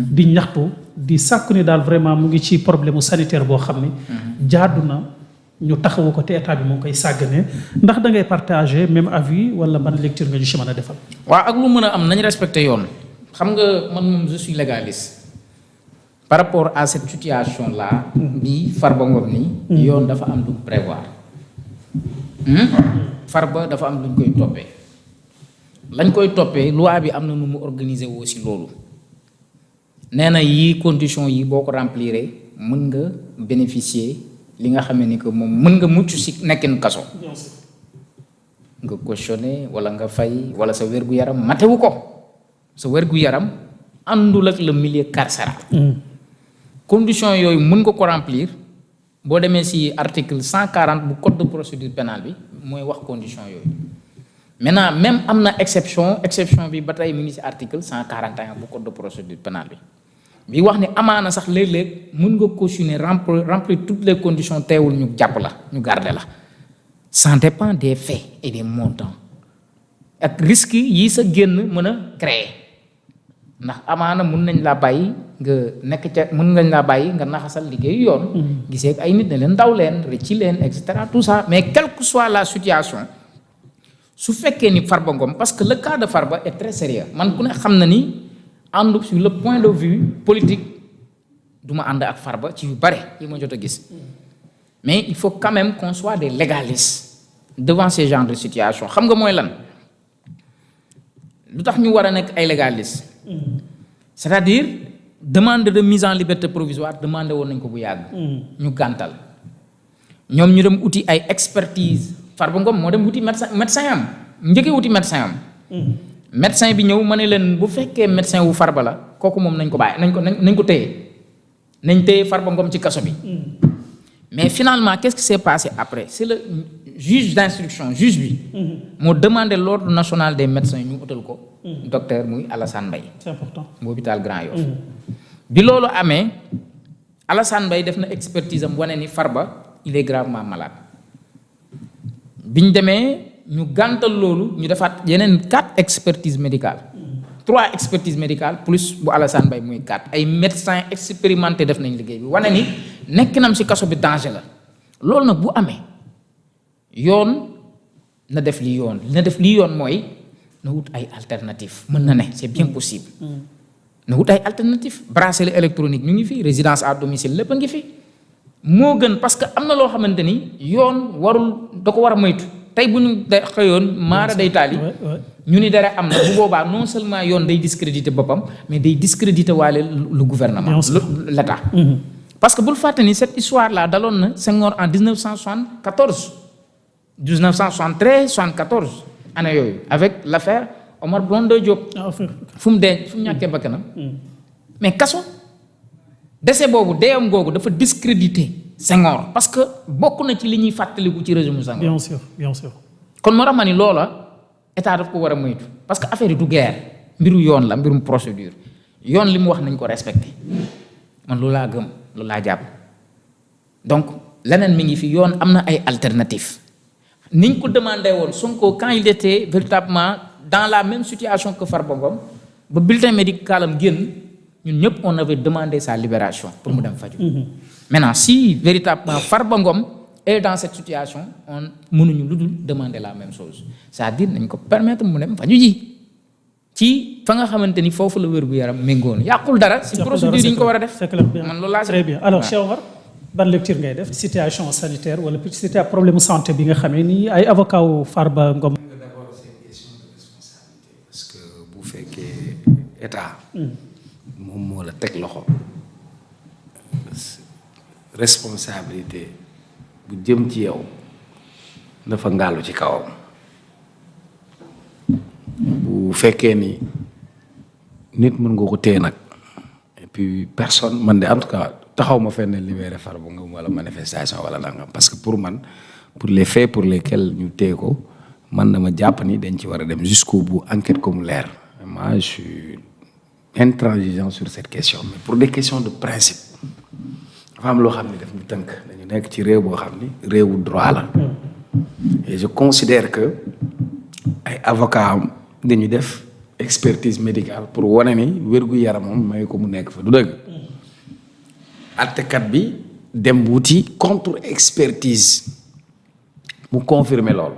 di ñaxtu di sàkku ni daal vraiment mu ngi ci problème sanitaire boo xam ni jaadu na ñu taxawu ko te état bi moo ngi koy sàggane ndax da ngay partager même avis wala ban lecture nga ñu si mën a defal. waaw ak lu mën a am nañ respecté yoon xam nga man moom je suis légaliste par rapport à cette situation là. bi Farba Ngom nii. yoon dafa am lu prévoir. Farba dafa am lu ñu koy toppee lañ koy toppee loi bi am na nu mu organiser woo si loolu nee na yii condition yi boo ko remplir mën nga bénéficier. li nga xamee ni que moom mën nga mucc ci nekkin kaso nga cautionné wala nga fay wala sa wér-gu-yaram matewu ko sa wér-gu-yaram àndul ak le milieu carcéral condition yooyu mën nga ko remplir boo demee ci article 140 bu code de procédure pénale bi mooy wax condition yooyu maintenant même am na exception bi ba tey mu ngi ci article 141 bu code de procédure pénale bi wax ni amaana sax léeg-léeg mën nga cautionner remplir toutes les conditions teewul ñu jàpp la ñu garder la ça dépend des faits et des montants ak risques yi sa génn mën a créer ndax amaana mën nañ laa bàyyi nga nekk ca mën nañ laa bàyyi nga naxasal liggéeyu yoon gisee ak ay nit ne leen daw leen rëcci leen et cetera tout ça mais quelle que soit la situation su fekkee ni Farba Ngom parce que le cas de Farba est très sérieux man ku ne xam na ni ànd sur le point de vue politique du ma ànd ak Farba ci yu bare yi ma jot a gis mais il faut quand même qu'on soit des légalistes devant ces genres de situation xam nga mooy lan lu tax ñu war a nekk ay légalistes c'est-à-dire demande de mise en liberté provisoire demandé woon nañ ko bu yàgg ñu gàntal ñoom ñu dem uti ay expertise Farba Ngom moo dem wuti médecin am njëkkee wuti médecin am médecin bi ñëw ma ne leen bu fekkee médecin wu Farba la kooku moom nañ ko bàyyi nañ ko téye nañ téye Farba Ngom ci kaso bi mais finalement qu'est-ce qui s'est passé après c'est le juge d'instruction juge bi moo demandé l'ordre national des médecins ñu utal ko docteur muy Alassane Mbaye c'est important bu hôpital Grand Yoff bi loolu amee Alassane Mbaye def na expertise am wane ni Farba il est gravement malade biñ demee ñu gàntal loolu ñu defaat yeneen 4 expertises médicales 3 expertises médicales plus bu Alassane Mbaye muy 4 ay médecins expérimentés def nañ liggéey bi wane ni nekk nam ci kaso bi danger la loolu nag bu amee yoon na def li yoon mooy na wut ay alternatives mën na ne c'est bien possible na wut ay alternatives bracelet électronique ñu ngi fi résidence à domicile lépp a ngi fi moo gën parce que am na loo xamante ni yoon warul da ko war a moytu tey bu ñu xëyoon maara day taali ñu ni dara am na bu boobaa non seulement yoon day discréditer boppam mais day discréditer waale le gouvernement l'État parce que bul fàtte ni cette histoire là daloon na Senghor en 1973 74 année yooyu avec l'affaire Omar Blondin Diop fu mu ñàkkee bakkanam mais kaso décès boobu deewam googu dafa discréditer Senghor parce que bokk na ci li ñuy fàttaliku ci régime Senghor bien sûr kon moo tax ma ni loola état daf ko war a moytu parce que affaire yi du guerre mbiru yoon la mbirum procédure yoon li mu wax nañ ko respecté man loolu laa gëm loolu laa jàpp donc leneen mi ngi fi yoon am na ay alternatives niñ ko demandé woon Sonko quand il était véritablement dans la même situation que Farba Ngom ba bulletin médical am génn ñun ñëpp on avait demandé sa libération pour mu dem faju maintenant si véritablement Farba Ngom est dans cette situation on mënuñu lu dul demander la même chose c'est-à-dire nañ ko permettre mu dem faju ji ci fa nga xamante ni foofu la wér-gu-yaram méngoon yàqul dara si procédure yi ñu ko war a def c'est clair bien man loolu laa très bien alors Cheikh Omar ban lecture ngay def situation sanitaire wala c'était problème santé bi nga xamee ni ay avocat wu Farba Ngom d'abord c'est une question de responsabilité parce que bu fekkee état moom moo la teg loxo responsabilité bu jëm ci yow dafa ngaalu ci kawam bu fekkee ni nit mën nga ko téye nag et puis personne man de en tout cas taxaw ma fenn libéré Farba Ngom wala manifestation wala nangam parce que pour man pour les faits pour lesquels ñu téye ko man dama jàpp ni dañ ci war a dem jusqu'au bout enquête ko mu leer moi je suis intransigeant sur cette question mais pour des questions de principe dafa am loo xam ni daf ñu tënk dañu nekk ci réew boo xam ni réewu droit la et je considère que ay avocats am dañu def expertise médicale pour wane ni wér-gu-yaramam may ko mu nekk fa du dëgg attekat bi dem wuti contre expertise mu confirmer loolu.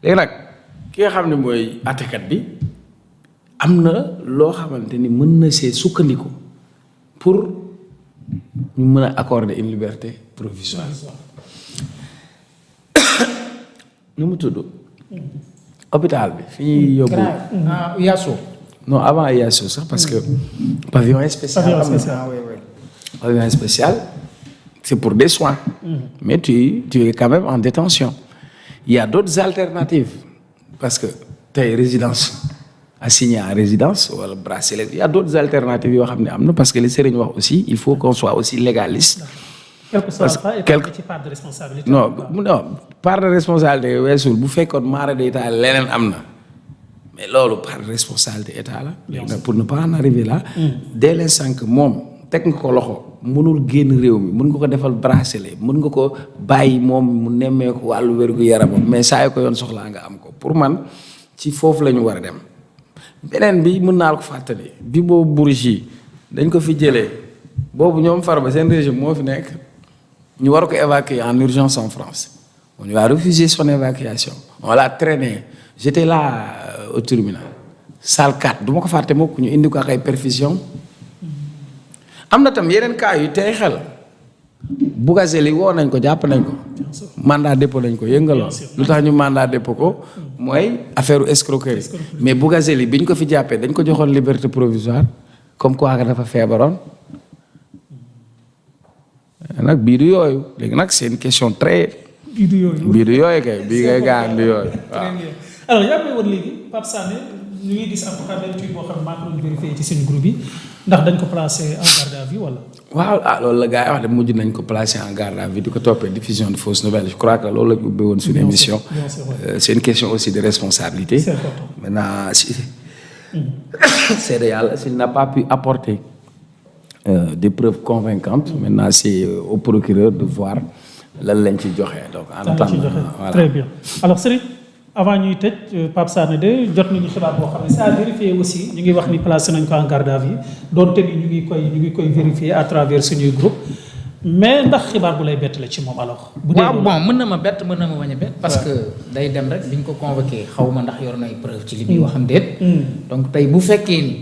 léegi nag ki nga xam ne mooy àttekat bi am na loo xamante ni mën na see sukkandiku pour ñu mën a accorder une liberté provisoire. nu mu tudd. hôpital bi fi ñuy yóbbu. Yasso. non avant Yasso sax parce que pavillon spécial. Pavillon spécial c'est pour des soins. mais tu es quand même en détention. Il y a d'autres alternatives parce que tey résidence assigné à résidence wala bracelet il y a d'autres alternatives yoo xam ne am na parce que li Serigne wax aussi il faut qu'on soit aussi légaliste. parce que ci part de responsabilité. non part de responsabilité weesul bu fekkoon maara de état leneen am na mais loolu part de responsabilité état la. léegi nag pour ne pas en arriver là. dès l'instant que moom teg nga ko loxo mënul génn réew mi mën nga ko defal bracelet mën nga ko bàyyi moom mu nemmeeku wàllu wérgu yaramam mais saa yu ko yoon soxlaa nga am ko pour man ci foofu la ñu war a dem. beneen bi mën naa ko fàttali bi boobu Bourgi dañ ko fi jëlee boobu ñoom Farba seen régime moo fi nekk ñu war ko évacuer en urgence en France on lui a refusé son évacuation on l'a traîné j'étais là au tribunal salle 4 du ma ko fàtte mukk ñu indi ko ak ay perfusion am na tam yeneen cas yu tey xel Bougazelli woo nañ ko jàpp nañ ko mandat dépôt nañ ko yëngaloon lu tax ñu mandat dépôt ko mooy affaire escroquerie mais Bougazelli bi ñu ko fi jàppee dañ ko joxoon liberté provisoire comme quoi que dafa feebaroon nag bii du yooyu léegi nag c'est une question très. bii du yooyu kay bii ngay gaan du yooyu waaw. alors yaa ngi may woon léegi Pape Sané ñu ngi gis en tout cas benn tweet boo xam ne maa ngi doon vérifier ci suñu groupe yi ndax dañ ko placé en garde à vue wala. waaw loolu la gars yi wax de mujj nañ ko placé en garde à vue di ko toppee diffusion de fausses nouvelles je crois que loolu la ñu ubbee woon suñu émission. c'est une question aussi de responsabilité. C'est important. maintenant si seede yàlla s'il n'a pas pu apporter des preuves convaincantes maintenant c'est au procureur de voir lan lañ ci joxe donc en attendant voilà. Très bien alors Serigne avant ñuy tëj Pape Sané de jot nañu xibaar boo xam ne ça a vérifié aussi ñu ngi wax ni placé nañ ko en garde à vue doonte ni ñu ngi koy vérifier à travers suñuy groupe mais ndax xibaar bu lay bett la ci moom alors. bu dee waaw bon mën na ma bett mën na ma bañ a bett. parce que day dem rek biñ ko convoqué xaw ma ndax yor na ay preuve ci li muy waxam déet. donc tey bu fekkee ni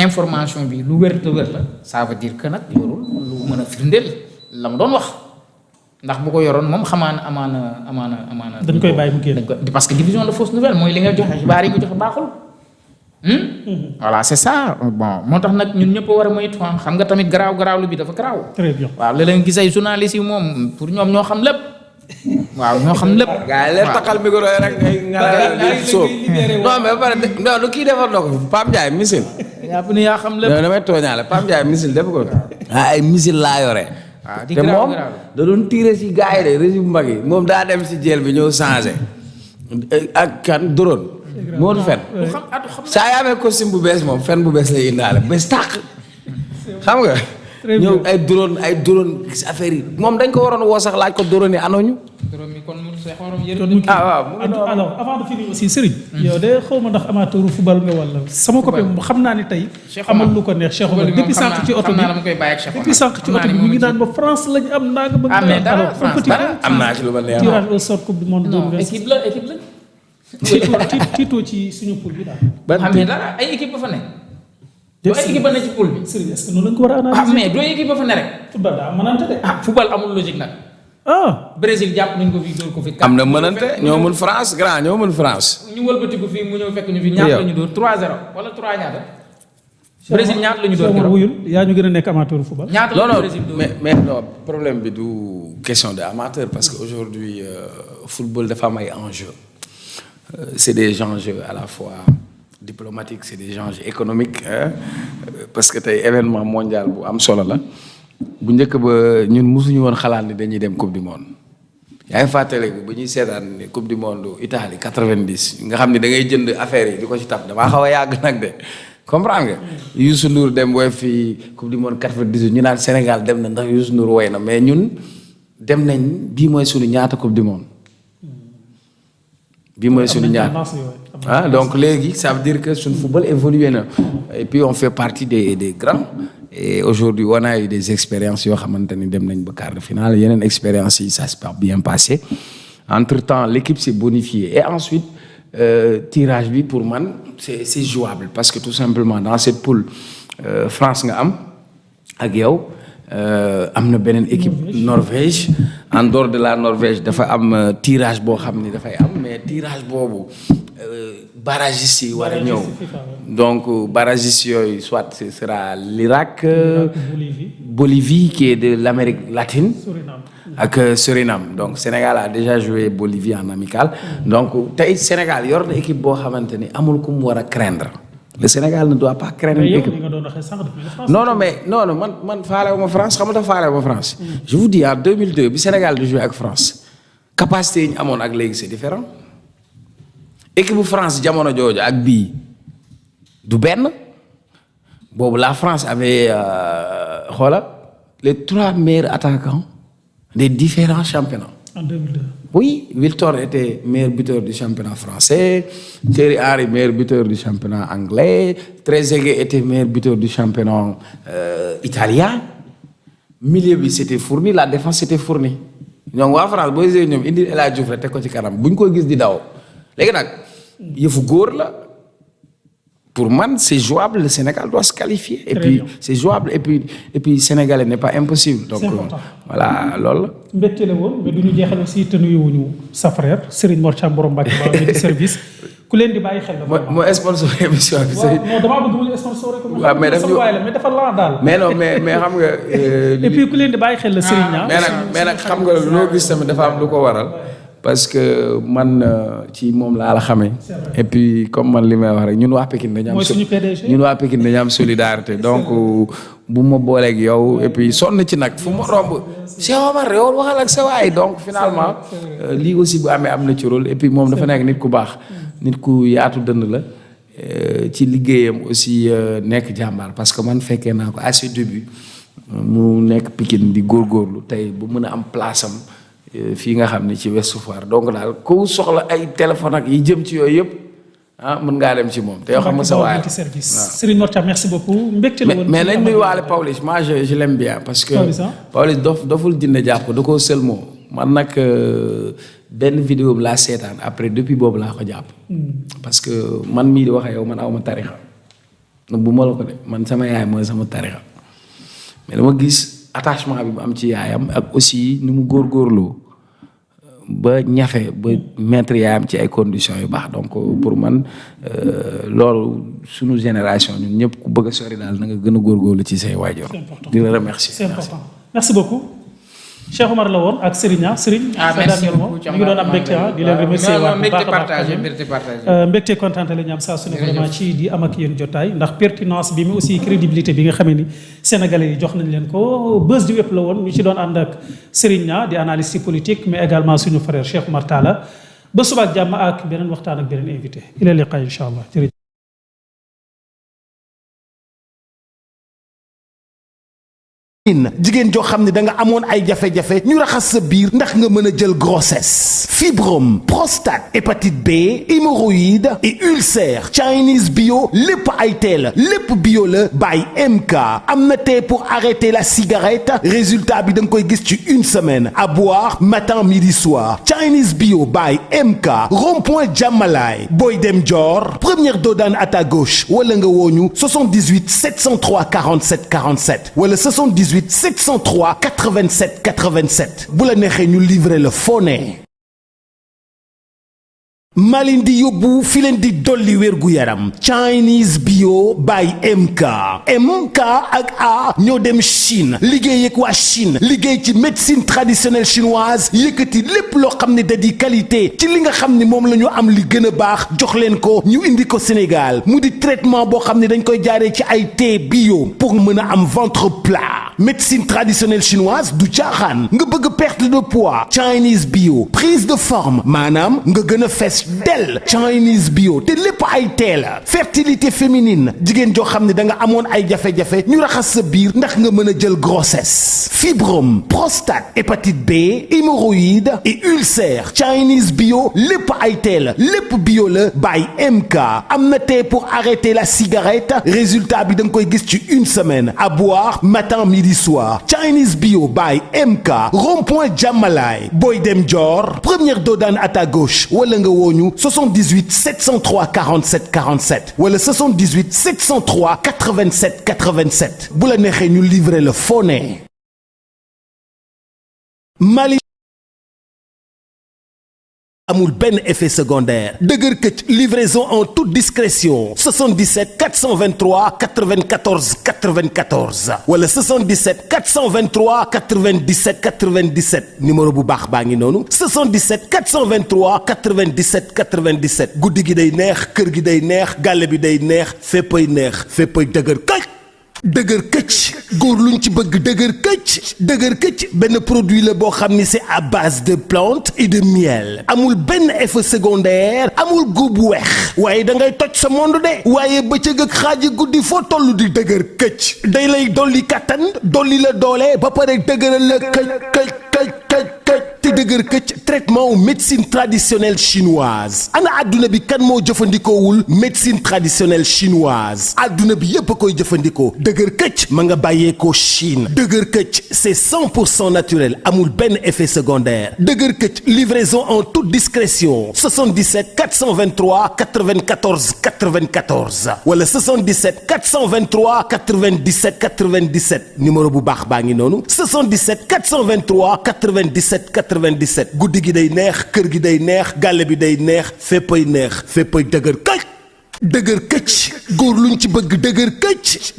information bi lu wér te wér la ça veut dire que nag yorul lu mën a firndeel la mu doon wax. ndax bu ko yoroon moom amaana. dañ koy bàyyi mu génn dañ ko parce que diffusion de fausses nouvelles mooy li nga joxe xibaar yi nga joxe baaxul. voilà c'est ça bon moo tax nag ñun ñëpp war a moytu xam nga tamit garaawlu bi dafa garaaw. très bien waaw léeg-léeg nga gis ay journalistes yi moom pour ñoom ñoo xam lépp. waaw ñoo xam lépp. gaa yi leen taxal micro yi rek ngay sóob non mais ba pare non lu kii defar na ko Pape Ndiaye misil. yàpp ni yaa xam lépp. damay tooñaale Pape Ndiaye misil def ko. ay misil laa yore. waaw di te moom da doon tirer ci gars yi de régime mag yi moom daa dem ci jël bi ñëw changé ak kan drone moo du fen saa yaa amee costume bu bees moom fen bu bees lay indaale bees tàq xam nga ñëw ay drone gis affaire yi moom dañ ko waroon woo sax laaj ko drone yi anoñu waaw alors avant de finir aussi Serigne yow de xaw ma ndax amateur football nga wala sama copain moom xam naa ni tey amal lu ko neex Cheikh Omar depuis sànq ci oto bi mi ngi naan ba France lañu am naa nga bëgg am naa ci lu ma neex tirage au sort coupe du monde équipe la tiitoo ci suñu poule bi daal mais dara ay équipe ba fa ne doo ay équipe ba ne ci poule bi Serigne est-ce que noonu lañ ko war a analyser mais doo équipe ba fa ne rek football daa mënante de football amul logique nag Brésil jàpp nañ ko fii dóor ko fi. am na mënante ñoo mën France grand ñoo mën France. ñu wëlbati ko fii mu ñëw fekk ñu fi ñaata la ñu dóor 3-0 wala 3 ñaata. Brésil ñaata la ñu dóor keroog wuyul yaa ñu gën a nekk amateur football. ñaata la ñu Brésil dóor mais non problème bi du question de amateur parce que aujourd'hui football dafa am ay enjeux. C'est des enjeux à la fois diplomatiques c'est des enjeux économiques parce que tey événement mondial bu am solo la. bu njëkk ba ñun mosuñu woon xalaat ni dañuy dem coupe du monde yaa ngi fàttaliku ba ñuy seetaan ni coupe du monde Italie 90 nga xam ne da ngay jënd affaire yi di ko ci tab damaa xaw a yàgg nag de comprendre nga. Youssou Ndour dem woy fii coupe du monde 98 ñu naan Sénégal dem na ndax Youssou Ndour woy na mais ñun dem nañ bii mooy suñu ñaata coupe du monde. bii mooy suñu ñaata donc léegi ça veut dire que suñu football évolué na et puis on fait partie des grands. et aujourd'hui on a eu des expériences yoo xamante ni dem nañ ba quart de finale yeneen expériences yi ça s'est pas bien passé entre-temps l'équipe s'est bonifiée et ensuite tirage bi pour man c'est jouable parce que tout simplement dans cette poule France nga am ak yow am na beneen équipe Norvège en dehors de la Norvège dafa am tirage boo xam ni dafay am mais tirage boobu barragistes yi war a ñëw donc barragistes yooyu soit ce sera l'Irak Bolivie qui est de l'Amérique latine ak Suriname donc Sénégal a déjà joué Bolivie en amical donc tey Sénégal yor na équipe boo xamante ni amul ku mu war a craindre le Sénégal ne doit pas craindre l'équipe. Non man faalewu ma France xam nga dafa faalewu ma France. Je vous dis en 2002 bi Sénégal di jouer ak France capacité yi ñu amoon ak léegi c'est différent équipe bu France jamono jooju ak bii du benn boobu la France avait les 3 meilleurs attaquants des différents championnats. En 2002. Oui, Wiltord était meilleur buteur du championnat français, Thierry Henry meilleur buteur du championnat anglais, Trezeguet était meilleur buteur du championnat italien. Milieu bi c'était fourni, la défense c'était fourni. Donc waa France boo gisee ñoom indi El Hadji Diouf rek teg ko ci kanam bu ñu koy gis di daw léegi nag yëfu góor la. Pour man c'est jouable le Sénégal doit se qualifier et puis c'est jouable et puis Sénégalais n'est pas impossible donc voilà loolu la. mbégte la woon mais du ñu jeexal aussi te nuyuwuñu sa frère Serigne Mor Thiam borom Mbacke ba di service ku leen di bàyyi xel la. mooy sponsor émission bi. non damaa bëgg mu sponsoré ko. waaw mais dafa laa daal. mais non mais xam nga. et puis ku leen di bàyyi xel la Serigne mais nag xam nga loo gis tamit dafa am lu ko waral. parce que man ci moom laa la xamee et puis comme man li may wax rek ñun waa Pikine dañu am solidarité donc bu ma booleeg yow et puis sonn ci nag fu ma romb Cheikh Omar yow waxal ak sa waay donc finalement lii aussi bu amee am na ci rôle et puis moom dafa nekk nit ku baax nit ku yaatu dënd la ci liggéeyam aussi nekk jàmbaar parce que man fekkee naa ko à ses débuts mu nekk Pikine di góorgóorlu tey bu mën a am place am fii nga xam ne ci Ouest Foire donc daal ku soxla ay téléphone ak yi jëm ci yooyu yëpp mën ngaa dem ci moom te yoo xam nga sa waay Serigne Mor Thiam merci beaucoup mbégte la woon mais nañ nuy waale Pawlish moi je l'aime bien parce que Pawlish doful jënd jàpp da koo seulement man nag benn vidéo bi laa seetaan après depuis boobu laa ko jàpp parce que man mii di wax yow man awma tarixa bu ma la ko de man sama yaay mooy sama tarixa mais dama gis attachement bi mu am ci yaayam ak aussi ni mu góorgóorloo ba ñafe ba mettre yaayam ci ay conditions yu baax donc pour man loolu sunu génération ñun ñëpp ku bëgg a sori daal na nga gën a góorgóorlu ci say waajur. di la remercier. c'est important merci beaucoup. Cheikh Omar la woon ak Serigne merci beaucoup ñu ngi doon am mbégte di leen remercier waat bu baax a partagé mbégte kontaan la ñu am saa su ne vraiment ci di am ak yéen jotaay ndax pertinence bi mais aussi crédibilité bi nga xamee ni sénégalais yi jox nañ leen ko buzz du web la woon ñu ci doon ànd ak Serigne di analyste politique mais également suñu frère Cheikh Omar Talla ba suba ak jàmm ak beneen waxtaan ak beneen invité ila liqa incha allah jërëjëf. jigéen joo xam ne da nga amoon ay jafe-jafe ñu raxas sa biir ndax nga mën a jël grossesse fibrome prostate hépatite B hémorroïde et ulcère Chinese bio lépp ay tee la lépp bio la by MK am na thé pour arrêter la cigarette résultat bi da nga koy gis ci une semaine à boire matin midi soir Chinese bio by MK rond-point Jamalaay booy dem Dior première doodaan à ta gauche wala nga wooñu 78 703 47 47 wala 78 703 87 87 bu la neexee ñu livrer le phone. malin di yóbbu fi leen di dolli wérgu yaram Chinese bio by MK ak A ñoo dem Chine liggéey ak waa Chine liggéey ci médecine traditionnelle chinoise yëkkati lépp loo xam ne da di qualité ci li nga xam ne moom la ñu am li gën a baax jox leen ko ñu indi ko Sénégal mu di traitement boo xam ne dañ koy jaaree ci ay thé bio pour mën a am ventre plat médecine traditionnelle chinoise du caaxaan nga bëgg perte de poids Chinese bio prise de forme maanaam nga gën a fees del Chinese bio te lépp ay tee la fertilité féminine jigéen joo xam ne da nga amoon ay jafe-jafe ñu raxas sa biir ndax nga mën a jël grossesse fibrome prostate hépatite B hémorroïde et ulcère Chinese bio lépp ay tee la lépp bio la by MK am na thé pour arrêter la cigarette résultat bi da nga koy gis ci une semaine à boire matin midi soir Chinese bio by MK rond-point Diamalaye boy dem Dior première Dodane à ta gauche wala nga wooñu 78 703 47 47 wala 78 703 87 87 bu la neexee ñu livrer le foo ne Mali amul benn effet secondaire dëgër këcc livraison en toute discrétion 77 423 94 94 wala 77 423 97 97 numéro bu baax baa ngi noonu 77 423 97 97 guddi gi day neex kër gi day neex gàlle bi day neex féppay dëgër këcc dëgër këcc góor luñ ci bëgg dëgër këcc benn produit la boo xam ni c'est à base de plantes et de miel amul benn effet secondaire amul góob bu weex waaye da ngay toj sa monde de waaye bëccëg ak xaaji guddi foo toll di dëgër këcc day lay dolli kattan dolli la doole ba pare dëgëral la këcc te dëgër këcc traitement wu médecine traditionnelle chinoise ana adduna bi kan moo jëfandikoowul médecine traditionnelle chinoise adduna bi yépp a koy jëfandikoo dëgër këcc ma nga bàyyeekoo Chine dëgër këcc c'est 100% naturel amul benn effet secondaire dëgër këcc livraison en toute discrétion 77 423 94 94 wala 77 423 97 97 numéro bu baax baa ngi noonu 77 423 97 97 guddi gi day neex kër gi day neex gàlle bi day neex féppay dëgër këcc góor luñ ci bëgg dëgër këcc